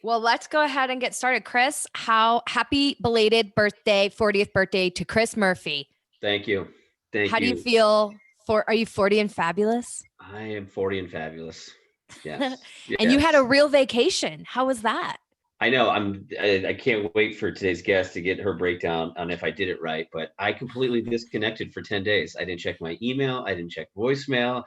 Well, let's go ahead and get started. Chris, happy belated birthday, 40th birthday to Chris Murphy. Thank you. Thank How do you you. feel are you 40 and fabulous? I am 40 and fabulous. Yes. And you had Yes. a real vacation. How was that? I know I can't wait for today's guest to get her breakdown on if I did it right, but I completely disconnected for 10 days. I didn't check my email. I didn't check voicemail.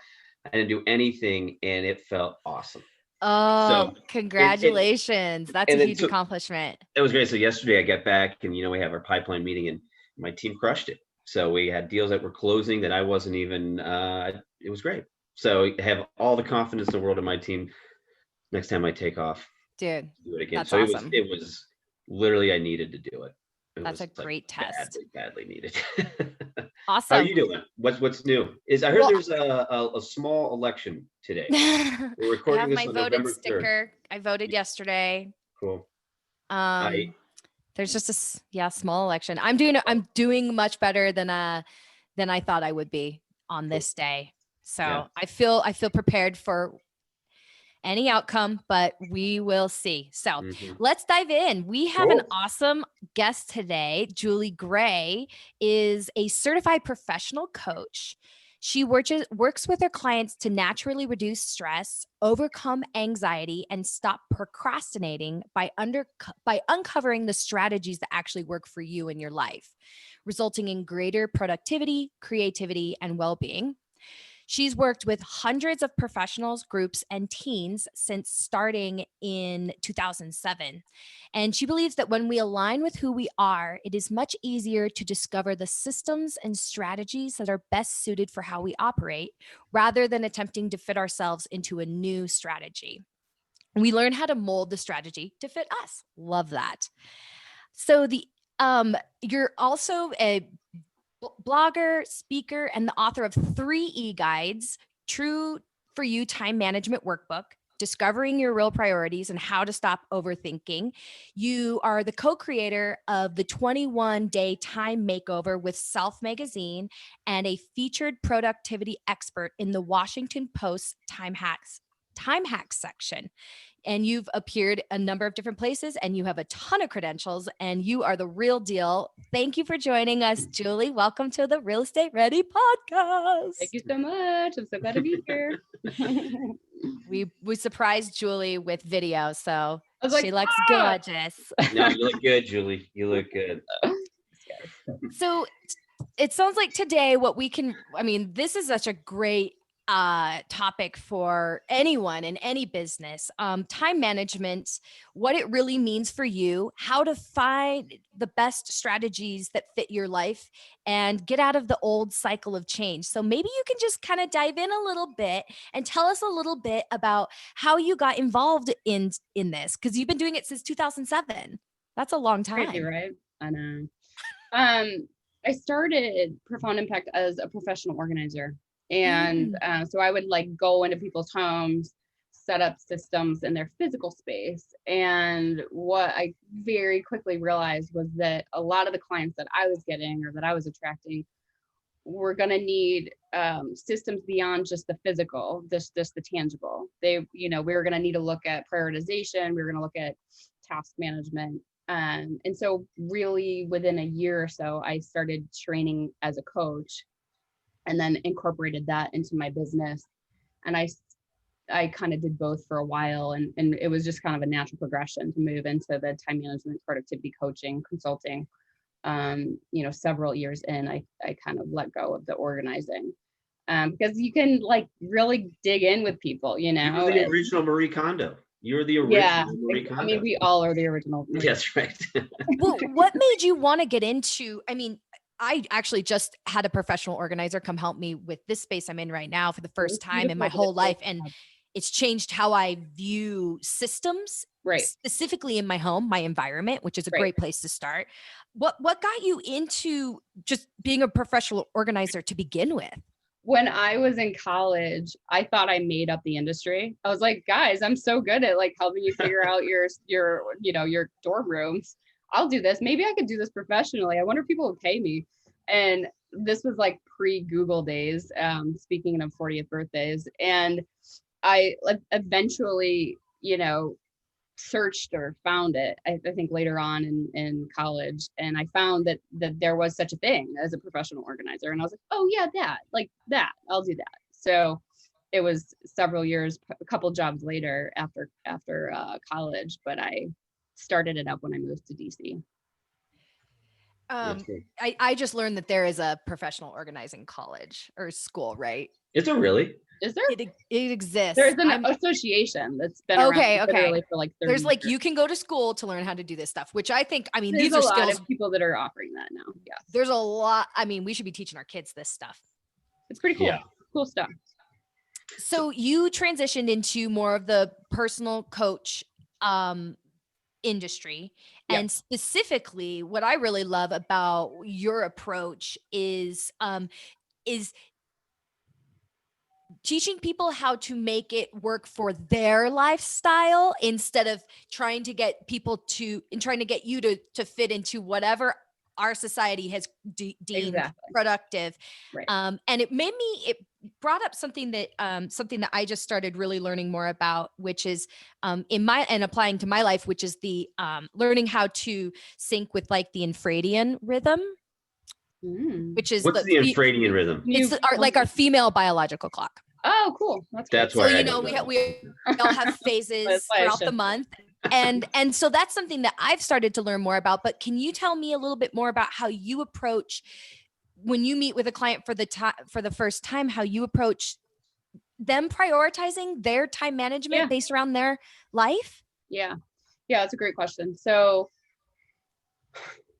I didn't do anything and it felt awesome. Oh, So it congratulations. That's a and then huge so accomplishment. it was great. So yesterday I got back and we have our pipeline meeting and my team crushed it. So we had deals that were closing that I wasn't even it was great. So I have all the confidence in the world in my team next time I take off Dude, to do it again. that's So awesome. it was literally I needed to do it. It That's a was like great test. badly needed. How are Awesome. you doing? What's new? I heard Well, there's a small election today. I We're recording have this my on voted November 3rd. sticker. I voted yesterday. Cool. I Um, there's just small election. I'm doing much better than I thought I would be on cool. this day. Yeah. So I feel prepared for any outcome, but we will see. So Hmm. let's dive in. We have an Cool. awesome guest today. Julie Gray is a certified professional coach. She works with her clients to naturally reduce stress, overcome anxiety, and stop procrastinating by uncovering the strategies that actually work for you in your life, resulting in greater productivity, creativity, and well-being. She's worked with hundreds of professionals, groups, and teens since starting in 2007. And she believes that when we align with who we are, it is much easier to discover the systems and strategies that are best suited for how we operate rather than attempting to fit ourselves into a new strategy. We learn how to mold the strategy to fit us. Love that. So you're also a blogger, speaker, and the author of 3 e-guides: True for You Time Management Workbook, Discovering Your Real Priorities, and How to Stop Overthinking. You are the co-creator of the 21-day time makeover with Self Magazine and a featured productivity expert in the Washington Post Time hacks section. And you've appeared a number of different places and you have a ton of credentials and you are the real deal. Thank you for joining us, Julie. Welcome to the Real Estate Ready Thank podcast. you so much. I'm so glad to be here. I We surprised Julie with video, so was she like, looks ah! gorgeous. No, you look good, Julie. You look good. So it sounds like today this is such a great topic for anyone in any business. Time management, what it really means for you, how to find the best strategies that fit your life and get out of the old cycle of change. So maybe you can just kind of dive in a little bit and tell us a little bit about how you got involved in this, because you've been doing it since 2007. That's a long Crazy, time. right? I know. I started Profound Impact as a professional organizer. And so I would like go into people's homes, set up systems in their physical space. And what I very quickly realized was that a lot of the clients that I was getting or that I was attracting were going to need systems beyond just the physical, just the tangible. We were going to need to look at prioritization. We were going to look at task management. And so really within a year or so, I started training as a coach and then incorporated that into my business. And I kind of did both for a while. And it was just kind of a natural progression to move into the time management, productivity coaching, consulting. Several years in, I kind of let go of the organizing because you can like really dig in with people, You were the original Marie Kondo. You're the original Marie Kondo. I mean, we all are the original. That's right. Well, what made you want to get into, I actually just had a professional organizer come help me with this space I'm in right now for the first time in my whole life. And it's changed how I view systems, right, specifically in my home, my environment, which is a great place to start. What got you into just being a professional organizer to begin with? When I was in college, I thought I made up the industry. I was like, guys, I'm so good at like helping you figure out your dorm rooms. I'll do this. Maybe I could do this professionally. I wonder if people would pay me. And this was like pre-Google days, speaking of 40th birthdays. And I eventually, searched or found it, I think later on in college, and I found that there was such a thing as a professional organizer, and I was like, oh yeah, that I'll do that. So it was several years, a couple jobs later after college, but I started it up when I moved to DC. I just learned that there is a professional organizing college or school, right? Is there really? Is there? It exists. There's an association that's been around literally for like 30 There's like years. you can go to school to learn how to do this stuff, which I think, I mean, There's these are a lot skills. of people that are offering that now. Yes. There's a lot. I mean, we should be teaching our kids this stuff. It's pretty cool. Yeah. Cool stuff. So you transitioned into more of the personal coach industry. Yep. And specifically, what I really love about your approach is teaching people how to make it work for their lifestyle instead of trying to get people trying to get you to fit into whatever our society has deemed productive. Right. And it brought up something that I just started really learning more about, which is and applying to my life, which is the learning how to sync with like the infradian rhythm. Which is what's the infradian rhythm? It's our female biological clock. Oh, cool. That's so we all have phases throughout the month, and so that's something that I've started to learn more about. But can you tell me a little bit more about how you approach when you meet with a client for the first time? How you approach them prioritizing their time management based around their life? Yeah, that's a great question. So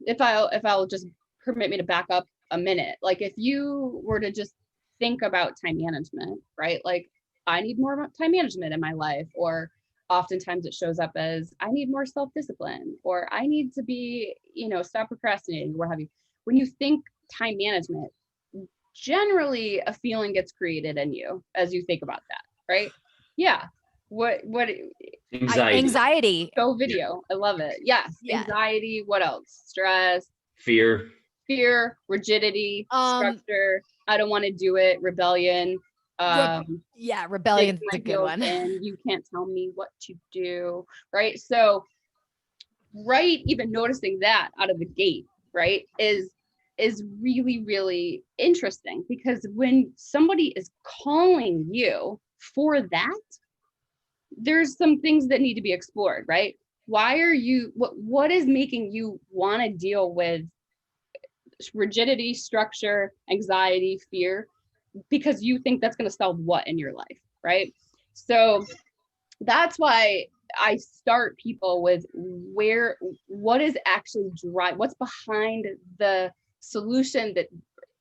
if I'll just permit me to back up a minute, like if you were to just think about time management, right? Like I need more time management in my life, or oftentimes it shows up as I need more self-discipline, or I need to be, stop procrastinating, what have you. When you think time management, generally a feeling gets created in you as you think about that, right? Yeah. What Anxiety. Go video. I love it. Yes. Yeah. Anxiety. What else? Stress. Fear, rigidity, structure. I don't want to do it. Rebellion. Rebellion is a good one. And you can't tell me what to do. Right. So, even noticing that out of the gate, right, is really, really interesting, because when somebody is calling you for that, there's some things that need to be explored, right? Why are you, what is making you want to deal with rigidity, structure, anxiety, fear? Because you think that's going to solve what in your life, right? So that's why I start people with what is actually what's behind the solution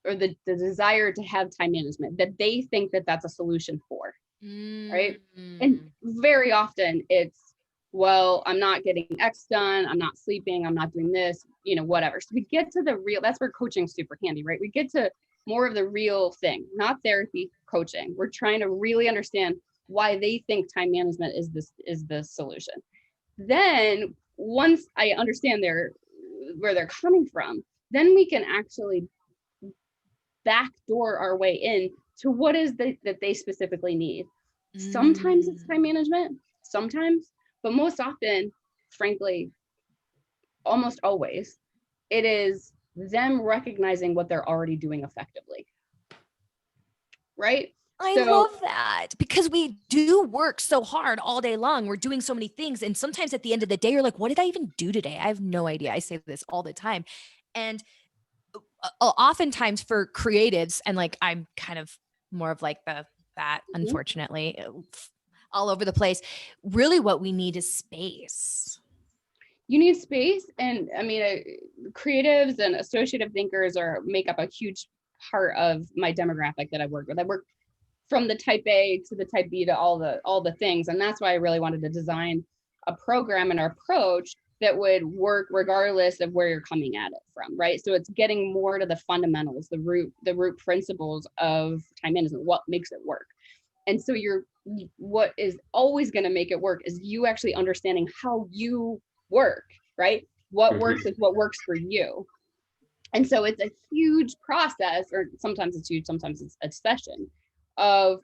or the desire to have time management that they think that that's a solution for, right? And very often it's, well, I'm not getting X done, I'm not sleeping, I'm not doing this, whatever. So we get to the real, that's where coaching's super handy, right? We get to more of the real thing, not therapy, coaching. We're trying to really understand why they think time management is the solution. Then once I understand where they're coming from, then we can actually backdoor our way in to what is that they specifically need. Sometimes it's time management, sometimes, but most often, frankly, almost always, it is them recognizing what they're already doing effectively. Right? I love that, because we do work so hard all day long. We're doing so many things. And sometimes at the end of the day, you're like, what did I even do today? I have no idea. I say this all the time. And oftentimes for creatives, and like, I'm kind of more of like that, unfortunately, all over the place. Really what we need is space. You need space. And I mean, creatives and associative thinkers make up a huge part of my demographic that I work with. I work from the type A to the type B to all the things. And that's why I really wanted to design a program and our approach that would work regardless of where you're coming at it from, right? So it's getting more to the fundamentals, the root principles of time management, what makes it work. And so what is always going to make it work is you actually understanding how you work, right? What works is what works for you. And so it's a huge process, or sometimes it's huge, sometimes it's a session of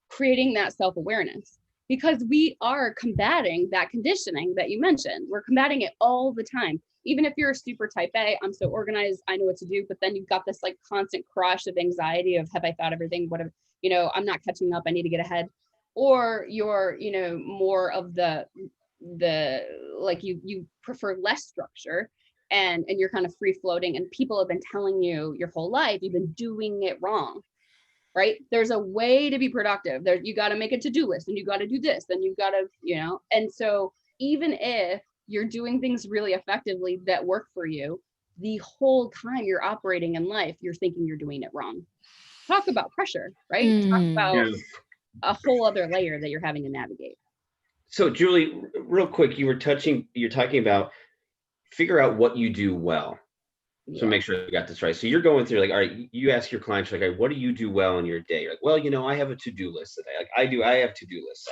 creating that self-awareness. because we are combating that conditioning that you mentioned. We're combating it all the time. Even if you're a super type A, I'm so organized, I know what to do, but then you've got this like constant crush of anxiety of, have I thought everything? What have, I'm not catching up, I need to get ahead. Or you're, more of the like you prefer less structure, and you're kind of free floating, and people have been telling you your whole life you've been doing it wrong. Right? There's a way to be productive. There, you got to make a to-do list, and you got to do this, and you've got to, and so even if you're doing things really effectively that work for you, the whole time you're operating in life, you're thinking you're doing it wrong. Talk about pressure, right? Talk about a whole other layer that you're having to navigate. So Julie, real quick, you're talking about figure out what you do well. So make sure you got this right. So you're going through like, all right, you ask your clients, like, all right, what do you do well in your day? You're like, well, I have a to-do list today. Like I have to-do lists.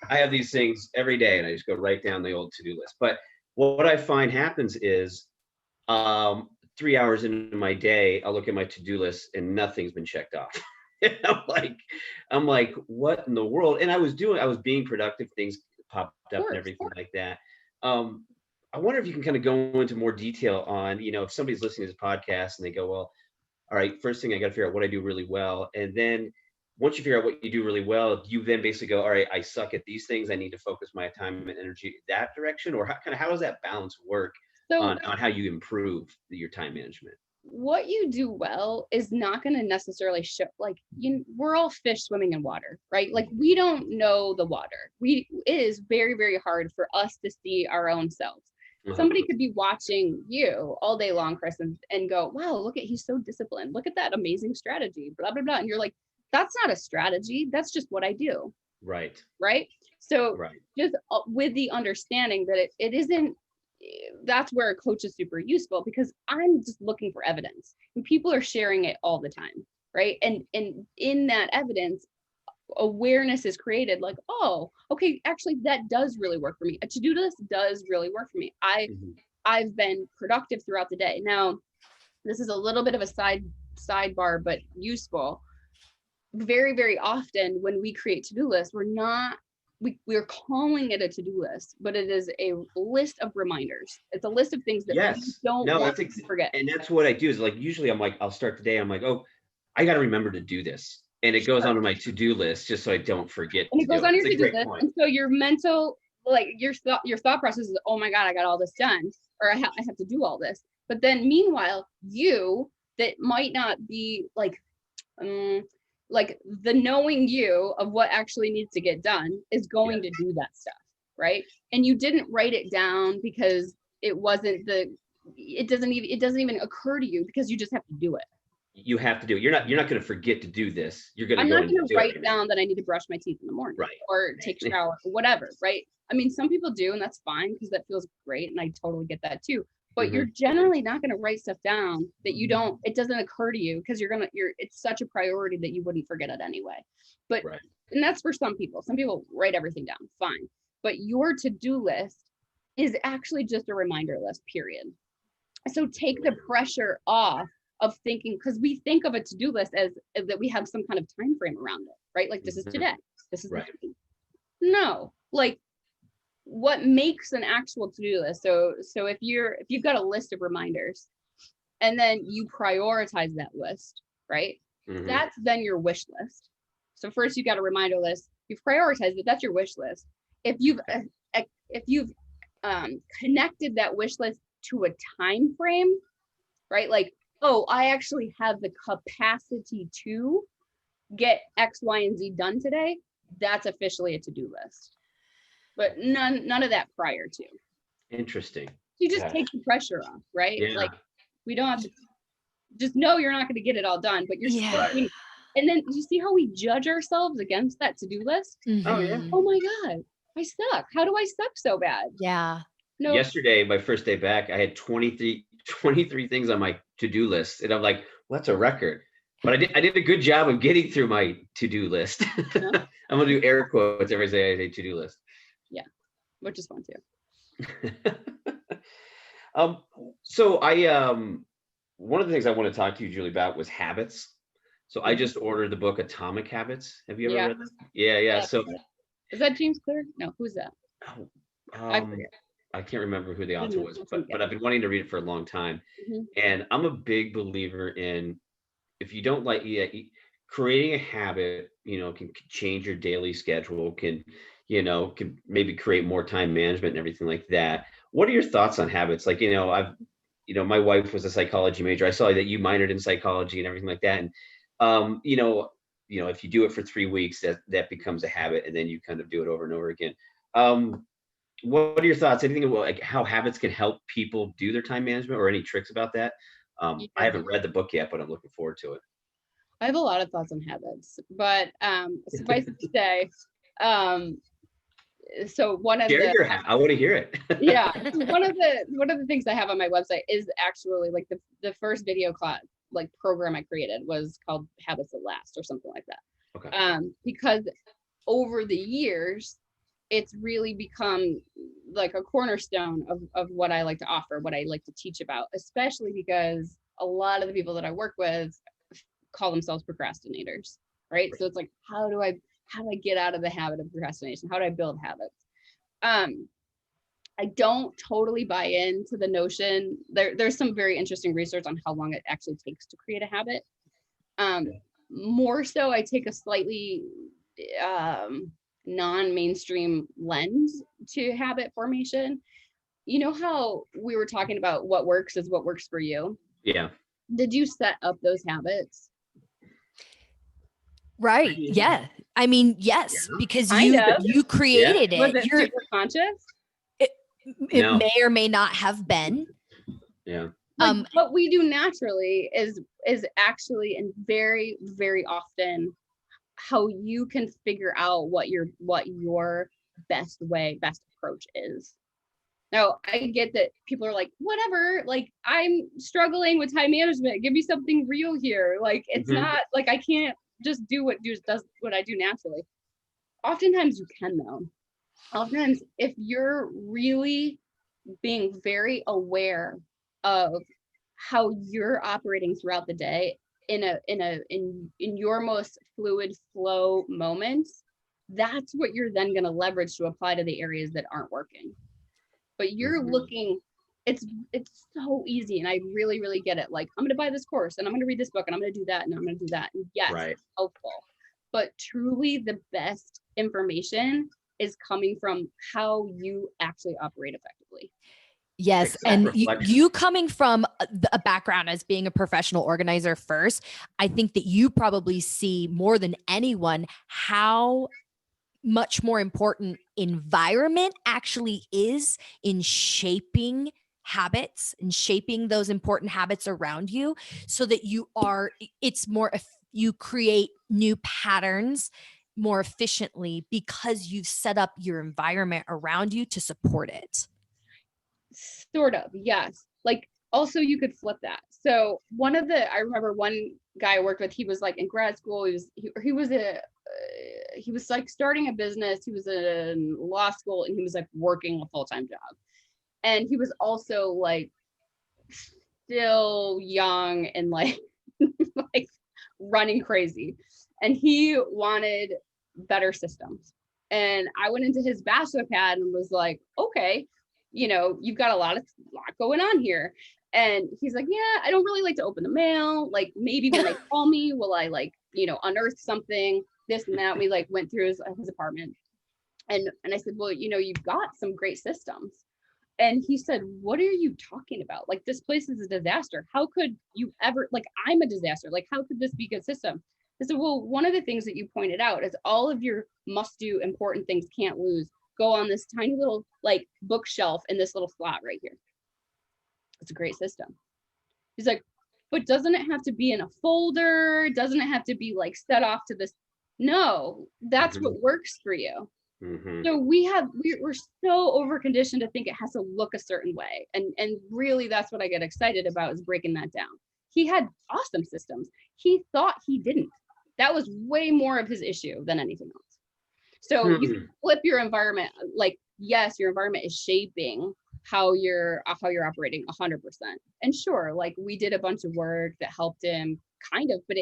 I have these things every day, and I just go write down the old to-do list. But what I find happens is 3 hours into my day, I'll look at my to-do list and nothing's been checked off. I'm like, what in the world? And I was being productive, things popped up and everything like that. I wonder if you can kind of go into more detail on, if somebody's listening to this podcast and they go, well, all right, first thing I got to figure out what I do really well. And then once you figure out what you do really well, you then basically go, all right, I suck at these things. I need to focus my time and energy that direction. Or how does that balance work on how you improve your time management? What you do well is not going to necessarily show, like, we're all fish swimming in water, right? Like, we don't know the water. It is very, very hard for us to see our own selves. Somebody could be watching you all day long, Chris, and go, wow, he's so disciplined. Look at that amazing strategy, blah, blah, blah. And you're like, that's not a strategy. That's just what I do. Right. Right. So just with the understanding that it isn't, that's where a coach is super useful, because I'm just looking for evidence, and people are sharing it all the time. Right. And in that evidence, awareness is created, like, oh, okay, actually that does really work for me. A to-do list does really work for me. I've been productive throughout the day. Now, this is a little bit of a sidebar, but useful. Very, very often when we create to-do lists, we're calling it a to-do list, but it is a list of reminders. It's a list of things that you don't want to forget. And that's what I do is, like, usually I'm like, I'll start the day, I'm like, oh, I got to remember to do this. And it goes onto my to-do list just so I don't forget. And it goes on your to-do list. And so your mental, like your thought process is, oh my God, I got all this done, or I have to do all this. But then meanwhile, that might not be like the knowing you of what actually needs to get done is going to do that stuff. Right. And you didn't write it down because it doesn't even occur to you, because you just have to do it. You have to do it. You're not going to forget to do this. I'm not going to write down that I need to brush my teeth in the morning, or take a shower or whatever. Right. I mean, some people do, and that's fine, because that feels great. And I totally get that too. But you're generally not going to write stuff down that it doesn't occur to you, because it's such a priority that you wouldn't forget it anyway. But, and that's for some people write everything down. Fine. But your to-do list is actually just a reminder list, period. So take the pressure off of thinking, because we think of a to-do list as that we have some kind of time frame around it, right? Like, this is today, this is no, like, what makes an actual to-do list? So if you've got a list of reminders, and then you prioritize that list, right? That's then your wish list. So first you got a reminder list, you've prioritized it, that's your wish list. If you've connected that wish list to a time frame, right? Like, oh, I actually have the capacity to get X, Y, and Z done today, that's officially a to-do list. But none of that prior to. Interesting. You just take the pressure off, right? Like, we don't have to, just know you're not going to get it all done, but you're still doing. And then you see how we judge ourselves against that to-do list? Oh yeah. Oh my God, I suck. How do I suck so bad? Yeah. No. Yesterday, my first day back, I had 23 things on my to-do list. And I'm like, well, that's a record. But I did a good job of getting through my to-do list. I'm going to do air quotes every day I say to-do list. Yeah, which is fun too. So one of the things I want to talk to you, Julie, about was habits. So I just ordered the book Atomic Habits. Have you ever read that? Yeah. So Is that James Clear? No, who's that? Oh, I forget. I can't remember who the author was, Mhm. but I've been wanting to read it for a long time. Mhm. And I'm a big believer in, if you don't like, yeah, creating a habit, can change your daily schedule, can maybe create more time management and everything like that. What are your thoughts on habits? Like, my wife was a psychology major. I saw that you minored in psychology and everything like that. And, if you do it for 3 weeks, that becomes a habit, and then you kind of do it over and over again. What are your thoughts? Anything about like how habits can help people do their time management, or any tricks about that? I Yeah. haven't read the book yet, but I'm looking forward to I have a lot of thoughts on habits, but suffice it to say, um, so one it. of Share the your I want to hear it. yeah, so one of the things I have on my website is actually like the first video class like program I created was called Habits That Last or something like that. Okay. Because over the years, it's really become like a cornerstone of what I like to offer, what I like to teach about, especially because a lot of the people that I work with call themselves procrastinators, right? So it's like, how do I get out of the habit of procrastination? How do I build habits? I don't totally buy into the notion. There's some very interesting research on how long it actually takes to create a habit. More so, I take a slightly non-mainstream lens to habit formation. You know how we were talking about what works is what works for you? Yeah. Did you set up those habits? Right. Yeah. I mean, yes, Yeah. because Kind you of. you Yeah. created Was it. it super conscious? It, it No. may or may not have been. Yeah. Like what we do naturally is actually, and very, very often, how you can figure out what your best approach is. Now, I get that people are like, whatever, like I'm struggling with time management. Give me something real here. Like it's Mhm. not like I can't just do does what I do naturally. Oftentimes you can though. Oftentimes, if you're really being very aware of how you're operating throughout the day in your most fluid flow moments, that's what you're then going to leverage to apply to the areas that aren't working. But you're Mhm. looking, it's so easy, and I really, really get it. Like, I'm going to buy this course and I'm going to read this book and I'm going to do that and I'm going to do that. And yes, Right. it's helpful. But truly the best information is coming from how you actually operate effectively. Yes. Like And self-reflection. you coming from a background as being a professional organizer first, I think that you probably see more than anyone how much more important environment actually is in shaping habits and shaping those important habits around you, so that you create new patterns more efficiently because you've set up your environment around you to support it. Sort of, yes. Like also you could flip that. So I remember one guy I worked with, he was like in grad school, he was like starting a business, he was in law school, and he was like working a full-time job. And he was also like still young and like like running crazy. And he wanted better systems. And I went into his bachelor pad and was like, okay, you've got a lot going on here. And he's like, yeah, I don't really like to open the mail. Like maybe when they call me, will I like, unearth something, this and that. We like went through his apartment. And I said, well, you've got some great systems. And he said, what are you talking about? Like, this place is a disaster. How could you ever, like, I'm a disaster. Like, how could this be a good system? I said, well, one of the things that you pointed out is all of your must do important things can't lose go on this tiny little like bookshelf in this little slot right here. It's a great system. He's like, but doesn't it have to be in a folder? Doesn't it have to be like set off to this? No, that's what works for you. So we're so over conditioned to think it has to look a certain way. And really that's what I get excited about, is breaking that down. He had awesome systems. He thought he didn't. That was way more of his issue than anything else. So you flip your environment, like, yes, your environment is shaping how you're operating 100%. And sure, like we did a bunch of work that helped him kind of, but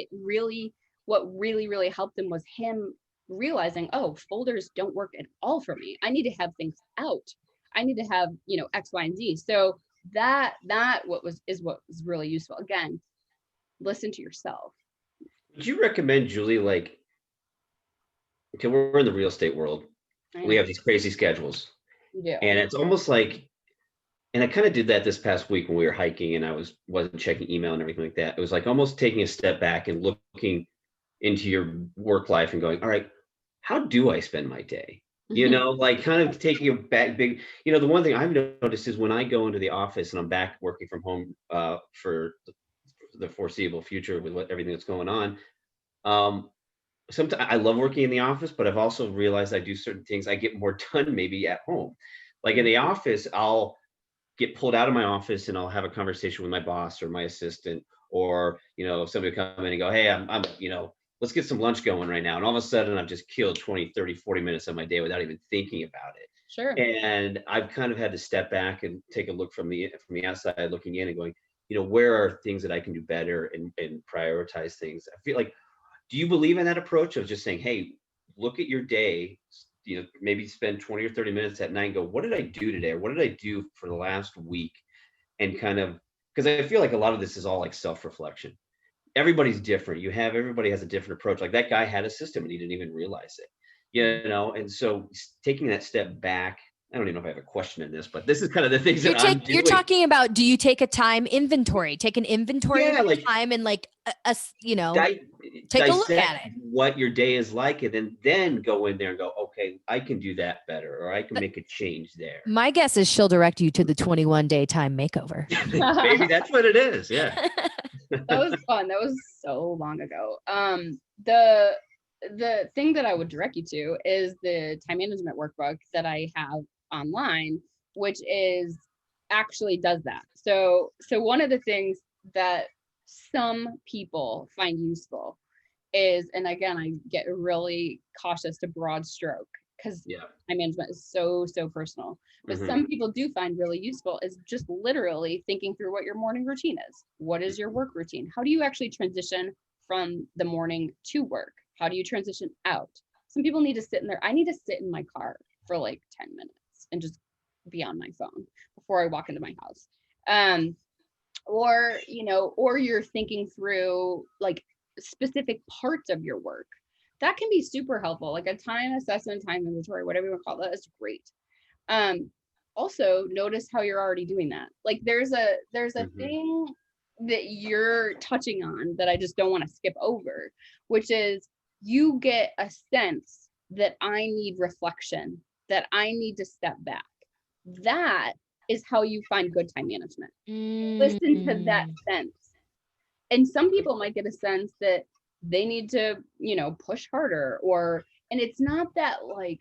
what really, really helped him was him realizing, oh, folders don't work at all for me. I need to have things out. I need to have, X, Y, and Z. So what was really useful. Again, listen to yourself. Would you recommend, Julie, like, okay, we're in the real estate world. I We know have these crazy schedules, you do. and it's almost like, and I kind of did that this past week when we were hiking and I wasn't checking email and everything like that. It was like almost taking a step back and looking into your work life and going, all right, how do I spend my day? Like kind of taking a back big, the one thing I've noticed is when I go into the office and I'm back working from home for the foreseeable future with everything that's going on. Sometimes I love working in the office, but I've also realized I do certain things. I get more done maybe at home. Like in the office, I'll get pulled out of my office and I'll have a conversation with my boss or my assistant, or somebody will come in and go, hey, I'm let's get some lunch going right now, and all of a sudden I've just killed 20, 30, 40 minutes of my day without even thinking about it. Sure. And I've kind of had to step back and take a look from the outside looking in and going, where are things that I can do better and prioritize things. I feel like, do you believe in that approach of just saying, hey, look at your day, maybe spend 20 or 30 minutes at night and go, what did I do today? Or what did I do for the last week? And kind of, because I feel like a lot of this is all like self-reflection. Everybody's different. Everybody has a different approach. Like that guy had a system and he didn't even realize it, and so taking that step back, I don't even know if I have a question in this, but this is kind of the things that I'm doing. You're talking about, do you take a time inventory, take an inventory of your time and like, take a look at it. What your day is like, and then go in there and go, okay, I can do that better, or I can make a change there. My guess is she'll direct you to the 21-day time makeover. Maybe that's what it is. Yeah. That was fun. That was so long ago. The thing that I would direct you to is the time management workbook that I have online, which actually does that. So one of the things that some people find useful is, and again, I get really cautious to broad stroke because time management is so personal, but some people do find really useful is just literally thinking through what your morning routine is. What is your work routine? How do you actually transition from the morning to work? How do you transition out? Some people need to sit in there. I need to sit in my car for like 10 minutes and just be on my phone before I walk into my house. Or you're thinking through like specific parts of your work. That can be super helpful. Like a time assessment, time inventory, whatever you want to call that, is great. Also notice how you're already doing that. Like there's a thing that you're touching on that I just don't want to skip over, which is you get a sense that I need reflection, that I need to step back. That is how you find good time management. Listen to that sense. And some people might get a sense that they need to, push harder, and it's not that like,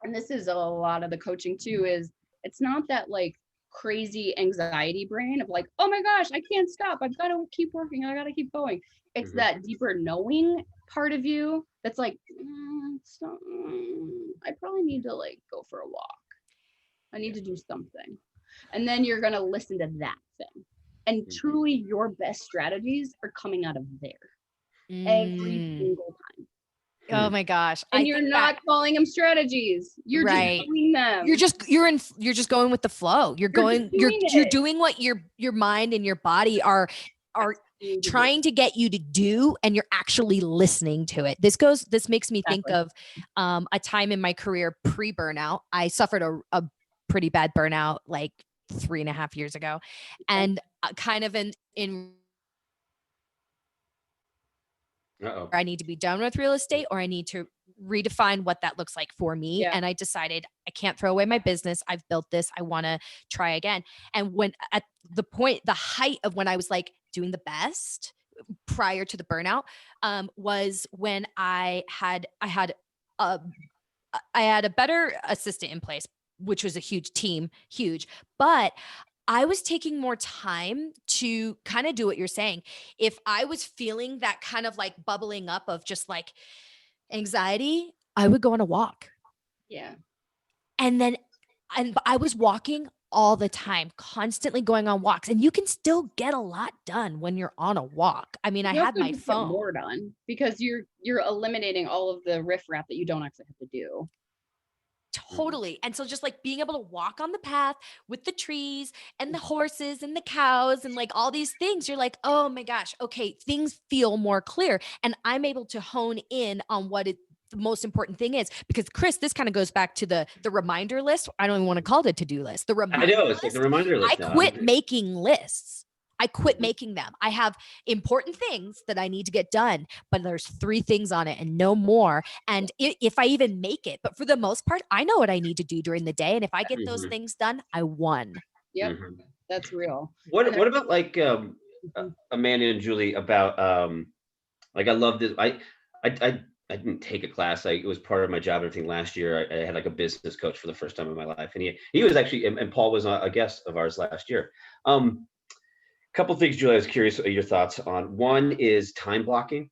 and this is a lot of the coaching too, is it's not that like crazy anxiety brain of like, oh my gosh, I can't stop. I've got to keep working. I got to keep going. It's that deeper knowing part of you that's like, I probably need to like go for a walk. I need to do something. And then you're going to listen to that thing. And truly your best strategies are coming out of there every single time. Oh my gosh. And you're not calling them strategies. You're just doing them. You're just going with the flow. You're doing what your mind and your body are trying to get you to do, and you're actually listening to it. This makes me think of a time in my career pre-burnout. I suffered a pretty bad burnout like 3.5 years ago. And kind of in I need to be done with real estate, or I need to redefine what that looks like for me. Yeah. And I decided I can't throw away my business. I've built this. I want to try again. And when at the height of when I was like doing the best prior to the burnout, was when I had a better assistant in place, which was a huge, but I was taking more time to kind of do what you're saying. If I was feeling that kind of like bubbling up of just like anxiety, I would go on a walk. Yeah. And I was walking all the time, constantly going on walks, and you can still get a lot done when you're on a walk. I mean, I You had also my just get phone. more done because you're eliminating all of the riffraff that you don't actually have to do. Totally. And so just like being able to walk on the path with the trees and the horses and the cows and like all these things, you're like, oh my gosh, okay, things feel more clear. And I'm able to hone in on what the most important thing is. Because Chris, this kind of goes back to the reminder list. I don't even want to call it a to-do list. The I reminder know it's like the list. reminder I list now. quit making lists. I quit Mhm. making them. I have important things that I need to get done, but there's 3 things on it and no more. And if I even make it, but for the most part, I know what I need to do during the day. And if I get those Mhm. things done, I won. Yep, Mhm. that's real. What And what about like Mhm. Amanda and Julie about like I love this. I didn't take a class. It was part of my job and everything last year. I had like a business coach for the first time in my life, and he was actually and Paul was a guest of ours last year. Couple things, Julie. I was curious your thoughts on. One is time blocking.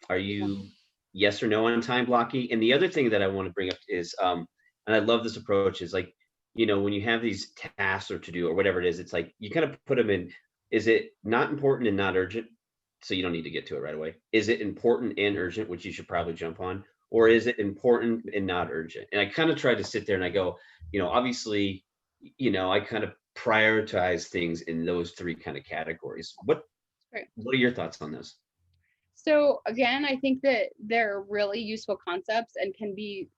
Are you yes or no on time blocking? And the other thing that I want to bring up is, and I love this approach, is like, when you have these tasks or to do or whatever it is, it's like you kind of put them in. Is it not important and not urgent? So you don't need to get to it right away. Is it important and urgent, which you should probably jump on? Or is it important and not urgent? And I kind of try to sit there and I go, obviously, I kind of prioritize things in those 3 kind of categories. Right. What are your thoughts on this? So again, I think that they're really useful concepts and can be,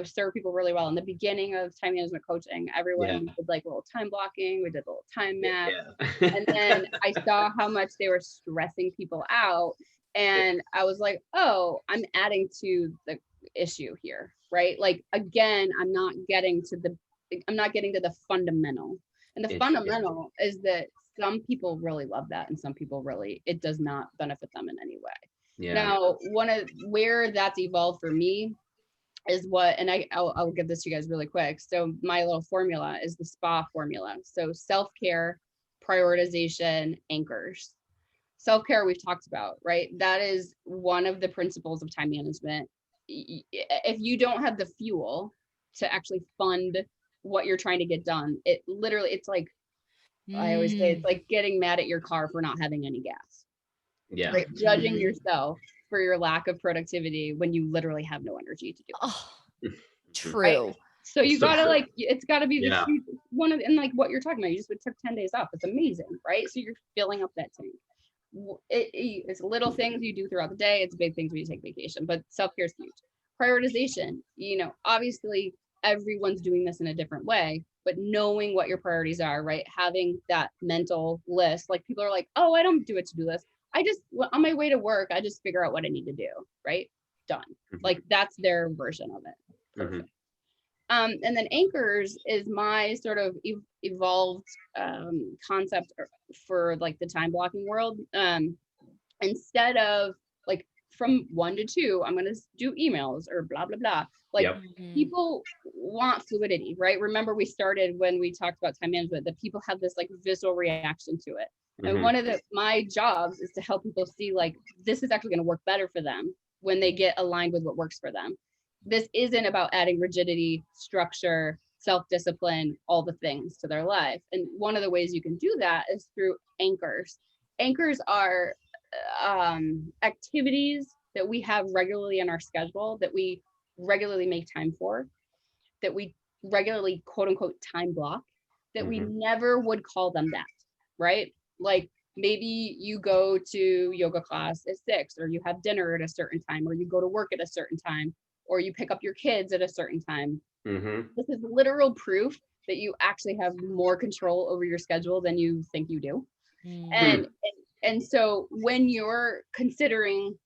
serve people really well. In the beginning of time management coaching, Yeah. everyone did like a little time blocking, we did a little time map. Yeah. And then I saw how much they were stressing people out. And I was like, oh, I'm adding to the issue here, right? Like, again, I'm not getting to the fundamental. And the Interesting. fundamental is that some people really love that and some people really, it does not benefit them in any way. Yeah. Now, one of where that's evolved for me is and I'll give this to you guys really quick. So my little formula is the SPA formula. So self-care, prioritization, anchors. Self-care we've talked about, right? That is one of the principles of time management. If you don't have the fuel to actually fund what you're trying to get done, it's like, I always say it's like getting mad at your car for not having any gas, Yeah. right? Judging yourself for your lack of productivity when you literally have no energy to do it. Oh, Right? true. So you So gotta true. it's gotta be Yeah. one of, and like what you're talking about, you just took 10 days off. It's amazing, right? So you're filling up that tank. It's little things you do throughout the day. It's big things when you take vacation, but self-care is huge. Prioritization, obviously everyone's doing this in a different way, but knowing what your priorities are, right? Having that mental list. Like people are like, oh, I don't do a to-do list. On my way to work, I just figure out what I need to do, right? Done. Mhm. Like that's their version of it. Perfect. Mhm. And then anchors is my sort of evolved concept for like the time blocking world. Instead of like from 1 to 2, I'm going to do emails or blah, blah, blah. Like Yep. people want fluidity, right? Remember we started when we talked about time management, that people have this like visceral reaction to it. And Mhm. one of my jobs is to help people see like, this is actually going to work better for them when they get aligned with what works for them. This isn't about adding rigidity, structure, self-discipline, all the things to their life. And one of the ways you can do that is through anchors. Anchors are activities that we have regularly in our schedule, that we regularly make time for, that we regularly quote unquote time block, that we Mhm. never would call them that, right? Like maybe you go to yoga class at 6, or you have dinner at a certain time, or you go to work at a certain time, or you pick up your kids at a certain time. Mhm. This is literal proof that you actually have more control over your schedule than you think you do. And so when you're considering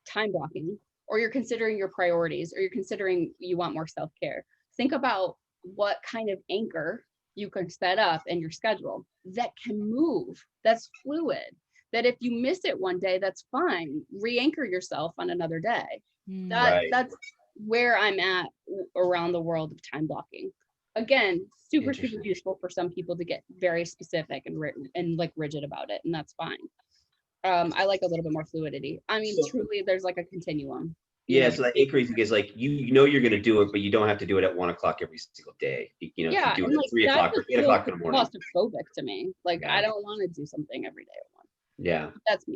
time blocking, or you're considering your priorities, or you're considering you want more self-care, think about what kind of anchor you can set up in your schedule that can move, that's fluid, that if you miss it one day, that's fine. Re-anchor yourself on another day. Right. That's where I'm at around the world of time blocking. Again, super Interesting. useful for some people to get very specific and like rigid about it, and that's fine. I like a little bit more fluidity. I mean, So truly, there's like a continuum. Yeah, so that increasing is like you know you're going to do it, but you don't have to do it at 1 o'clock every single day. You know, if you Yeah, do and it at like 3 o'clock that or just 8 o'clock feels in the morning. claustrophobic to me. Like I Yeah, don't want to do something every day at once. yeah, That's me.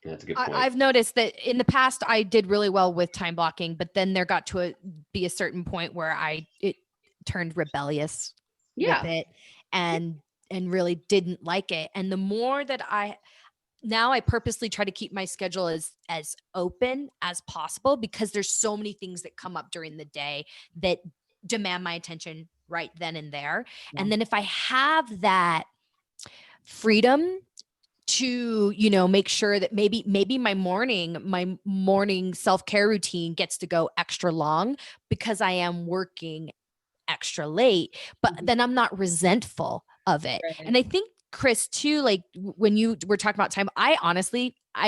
that's a good point. I've noticed that in the past I did really well with time blocking, but then there got to be a certain point where it turned rebellious with Yeah. it and really didn't like it. And the more that now I purposely try to keep my schedule as open as possible because there's so many things that come up during the day that demand my attention right then and there. Yeah. And then if I have that freedom to, make sure that maybe my morning self-care routine gets to go extra long because I am working extra late, but Mhm. then I'm not resentful of it. Right. And I think Chris too, like when you were talking about time, I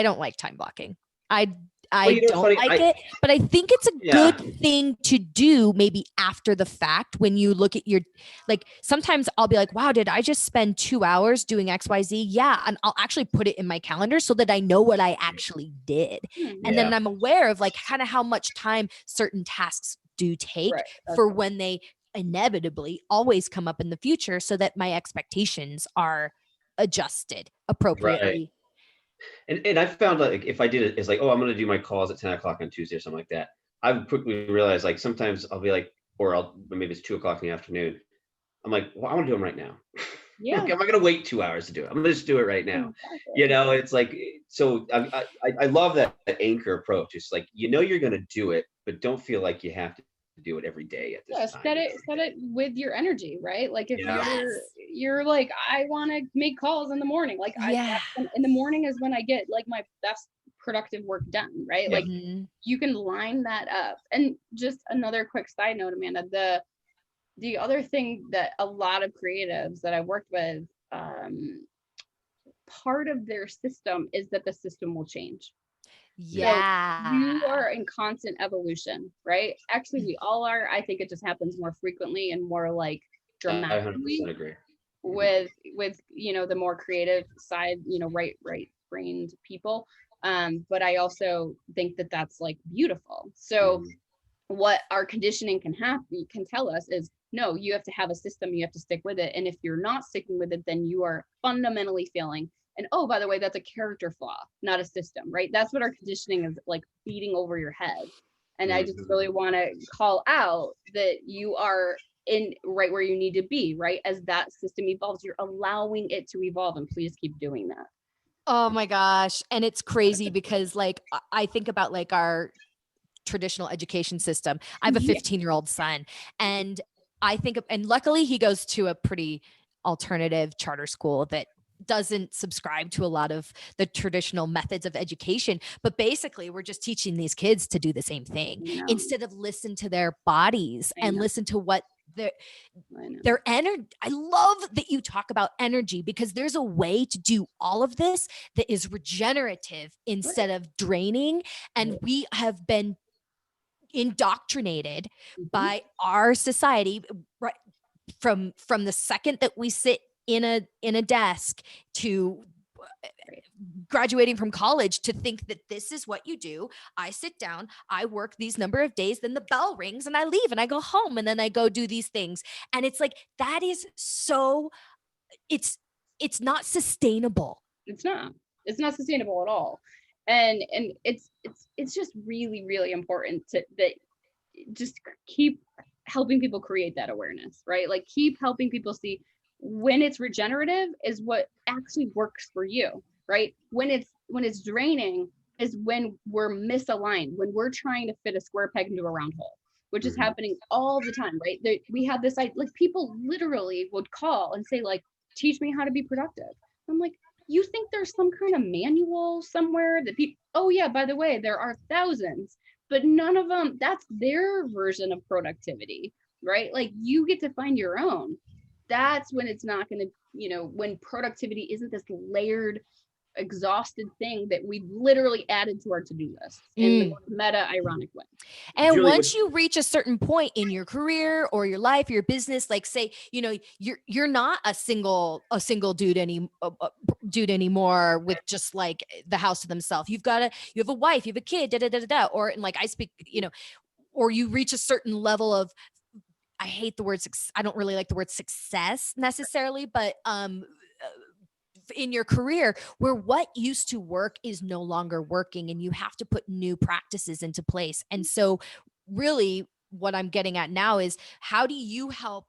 don't like time blocking. I Well, you know, it's don't funny. like it, but I think it's a Yeah, good thing to do maybe after the fact when you look at your, like sometimes I'll be like, wow, did I just spend 2 hours doing XYZ? Yeah. And I'll actually put it in my calendar so that I know what I actually did. And yeah, then I'm aware of like kind of how much time certain tasks do take Right. for when they inevitably always come up in the future so that my expectations are adjusted right. appropriately. And I found like if I did it, it's like, oh, I'm going to do my calls at 10 o'clock on Tuesday or something like that. I would quickly realize like sometimes I'll be like, or maybe it's 2 o'clock in the afternoon. I'm like, well, I want to do them right now. Yeah. Like, I'm not going to wait 2 hours to do it. I'm going to just do it right now. You Exactly. know, it's like, so I love that anchor approach. It's like, you know, you're going to do it, but don't feel like you have to do it every day at this Yeah, time. set it with your energy, right? Like if Yeah. you're like, I want to make calls in the morning. Like Yeah. in the morning is when I get like my best productive work done, right? Yeah. Like Mhm. you can line that up. And just another quick side note, Amanda, the other thing that a lot of creatives that I worked with, part of their system is that the system will change. So you Yeah. are in constant evolution, right? Actually, we all are. I think it just happens more frequently and more like I dramatically 100% agree. Mhm. with the more creative side, right brained people. But I also think that that's like beautiful. So Mhm. what our conditioning can tell us is no, you have to have a system, you have to stick with it, and if you're not sticking with it, then you are fundamentally failing. And oh, by the way, that's a character flaw, not a system, right? That's what our conditioning is like beating over your head. And I just Mhm. really want to call out that you are in right where you need to be, right? As that system evolves, you're allowing it to evolve, and please keep doing that. Oh my gosh. And it's crazy because like I think about like our traditional education system. I have a Yeah. 15-year-old son and and luckily he goes to a pretty alternative charter school that doesn't subscribe to a lot of the traditional methods of education, but basically we're just teaching these kids to do the same thing I know. instead of listen to their bodies I and know. listen to what I know. their energy. I love that you talk about energy because there's a way to do all of this that is regenerative instead Right. of draining. And we have been indoctrinated Mhm. by our society right from the second that we sit in a desk to Right. graduating from college to think that this is what you do. I sit down, I work these number of days, then the bell rings and I leave and I go home and then I go do these things. And it's like that is so it's not sustainable. It's not. It's not sustainable at all. And it's just really, really important to that just keep helping people create that awareness, right? Like keep helping people see when it's regenerative is what actually works for you, right? When it's draining is when we're misaligned, when we're trying to fit a square peg into a round hole, which is Mhm. happening all the time, right? We have this like people literally would call and say like, teach me how to be productive. I'm like, you think there's some kind of manual somewhere that people, oh yeah, by the way, there are thousands, but none of them, that's their version of productivity, right? Like you get to find your own. That's when it's not going to, when productivity isn't this layered exhausted thing that we literally added to our to-do list in the most meta ironic way. And Julie, once you reach a certain point in your career or your life, your business, like say, you're not a single dude anymore with just like the house to themselves. You have a wife, you have a kid, da da da da da. Or and like I speak, or you reach a certain level of, I hate the word I don't really like the word success necessarily, but in your career where what used to work is no longer working and you have to put new practices into place. And so really what I'm getting at now is how do you help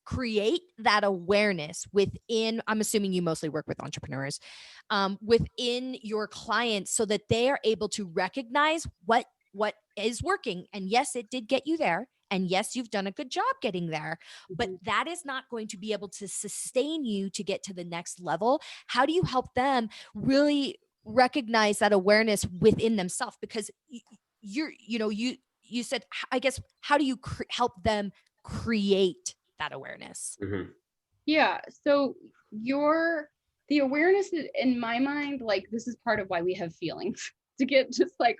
create that awareness within, I'm assuming you mostly work with entrepreneurs, within your clients so that they are able to recognize what is working. And yes, it did get you there. And yes, you've done a good job getting there, but that is not going to be able to sustain you to get to the next level. How do you help them really recognize that awareness within themselves? Because you said, I guess, how do you help them create that awareness? Yeah. So the awareness in my mind, like this is part of why we have feelings to get just like,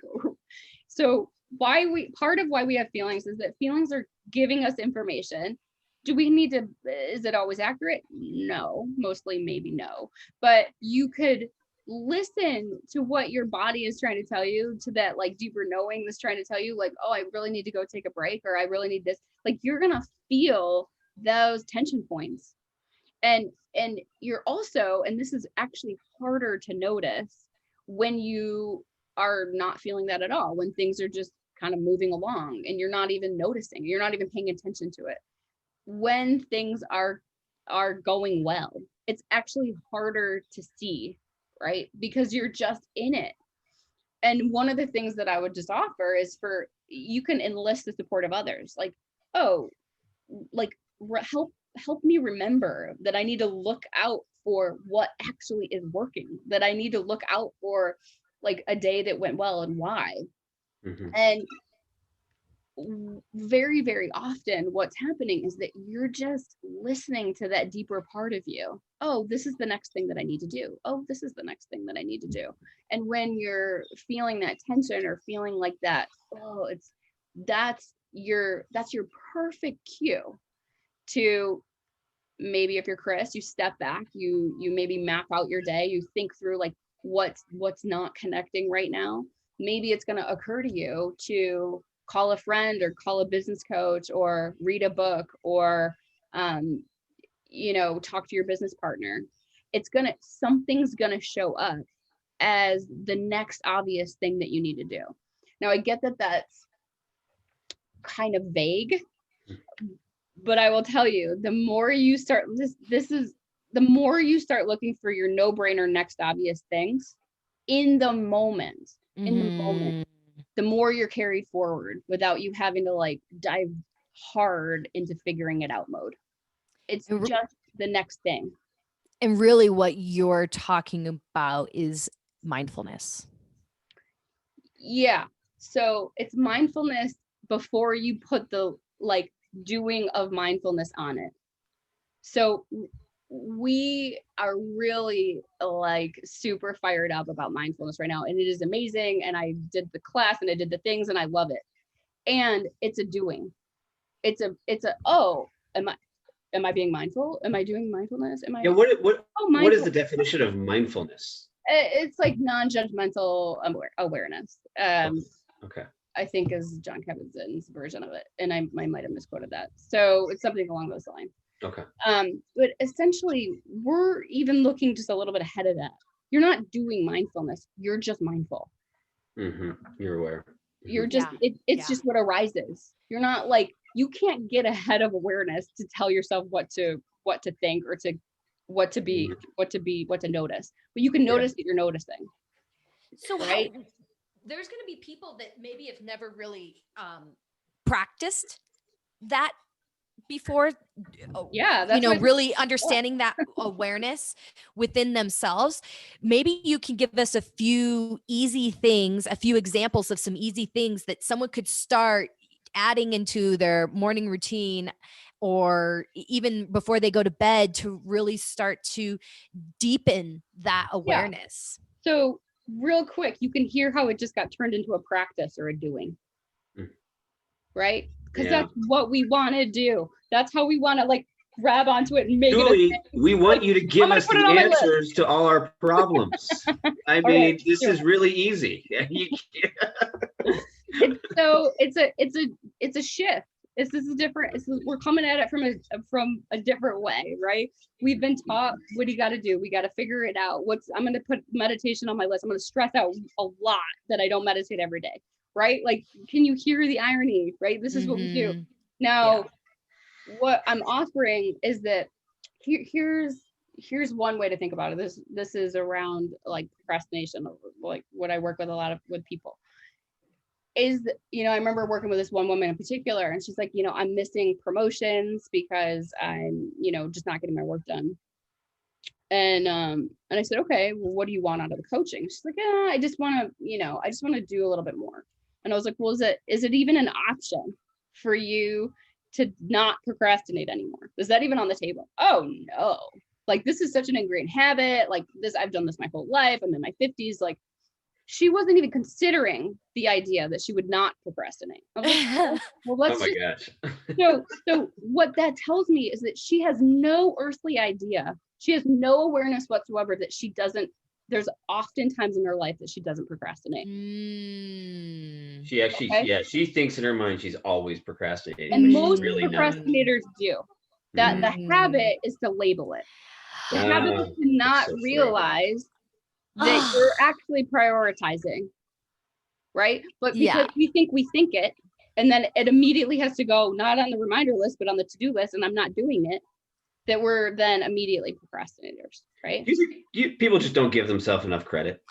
so part of why we have feelings is that feelings are giving us information. Do we need to, is it always accurate? No, mostly maybe no, but you could listen to what your body is trying to tell you, to that like deeper knowing that's trying to tell you like, oh, I really need to go take a break, or I really need this. Like you're going to feel those tension points. And you're also, and this is actually harder to notice when you are not feeling that at all, when things are just kind of moving along and you're not even noticing, you're not even paying attention to it. When things are going well, it's actually harder to see, right? Because you're just in it. And one of the things that I would just offer is you can enlist the support of others. Like, oh, like help me remember that I need to look out for what actually is working, that I need to look out for like a day that went well and why. And very, very often what's happening is that you're just listening to that deeper part of you. Oh, this is the next thing that I need to do. Oh, this is the next thing that I need to do. And when you're feeling that tension or feeling like that, oh, that's your perfect cue to, maybe if you're Chris, you step back, you maybe map out your day, you think through like what's not connecting right now. Maybe it's going to occur to you to call a friend or call a business coach or read a book or talk to your business partner. Something's gonna show up as the next obvious thing that you need to do. Now I get that that's kind of vague, but I will tell you, the more you start the more you start looking for your no-brainer next obvious things in the moment, the more you're carried forward without you having to like dive hard into figuring it out mode. It's just the next thing. And really what you're talking about is mindfulness. Yeah. So it's mindfulness before you put the like doing of mindfulness on it. So we are really like super fired up about mindfulness right now, and it is amazing. And I did the class and I did the things and I love it. And it's a doing. It's a oh, am I being mindful? Am I doing mindfulness? What is the definition of mindfulness? It's like non-judgmental awareness. Okay. I think is John Kabat-Zinn's version of it, and I might have misquoted that. So it's something along those lines. Okay. But essentially, we're even looking just a little bit ahead of that. You're not doing mindfulness. You're just mindful. You're aware. You're just it's just what arises. You're not like, you can't get ahead of awareness to tell yourself what to think or to what to notice. But you can notice that you're noticing. So right? There's going to be people that maybe have never really practiced that before. That's really understanding that awareness within themselves. Maybe you can give us a few easy things, a few examples of some easy things that someone could start adding into their morning routine or even before they go to bed to really start to deepen that awareness. So real quick, you can hear how it just got turned into a practice or a doing, right? Because that's what we want to do. That's how we want to like grab onto it and make Julie, it. we want you to give us the answers to all our problems. I mean, right, this is really easy. It's a shift. This is different. We're coming at it from a different way, right? We've been taught, what do you got to do? We got to figure it out. I'm going to put meditation on my list. I'm going to stress out a lot that I don't meditate every day, right? Like, can you hear the irony, right? This is what we do. Now, what I'm offering is that here's one way to think about it. This is around like procrastination, like what I work with a lot with people. Is, I remember working with this one woman in particular, and she's like, I'm missing promotions because I'm, just not getting my work done. And I said, okay, well, what do you want out of the coaching? She's like, yeah, I just want to do a little bit more. And I was like, well, is it even an option for you to not procrastinate anymore? Is that even on the table? Oh no. Like, this is such an ingrained habit. Like this, I've done this my whole life. I'm in my 50s. Like, she wasn't even considering the idea that she would not procrastinate. I was like, well, let's gosh. So what that tells me is that she has no earthly idea. She has no awareness whatsoever that there's often times in her life that she doesn't procrastinate. She actually, she thinks in her mind she's always procrastinating. And most really procrastinators do. That the habit is to label it. The habit is to not realize that you're actually prioritizing, right? But because we think it, and then it immediately has to go not on the reminder list, but on the to-do list, and I'm not doing it, that we're then immediately procrastinators, right? People just don't give themselves enough credit.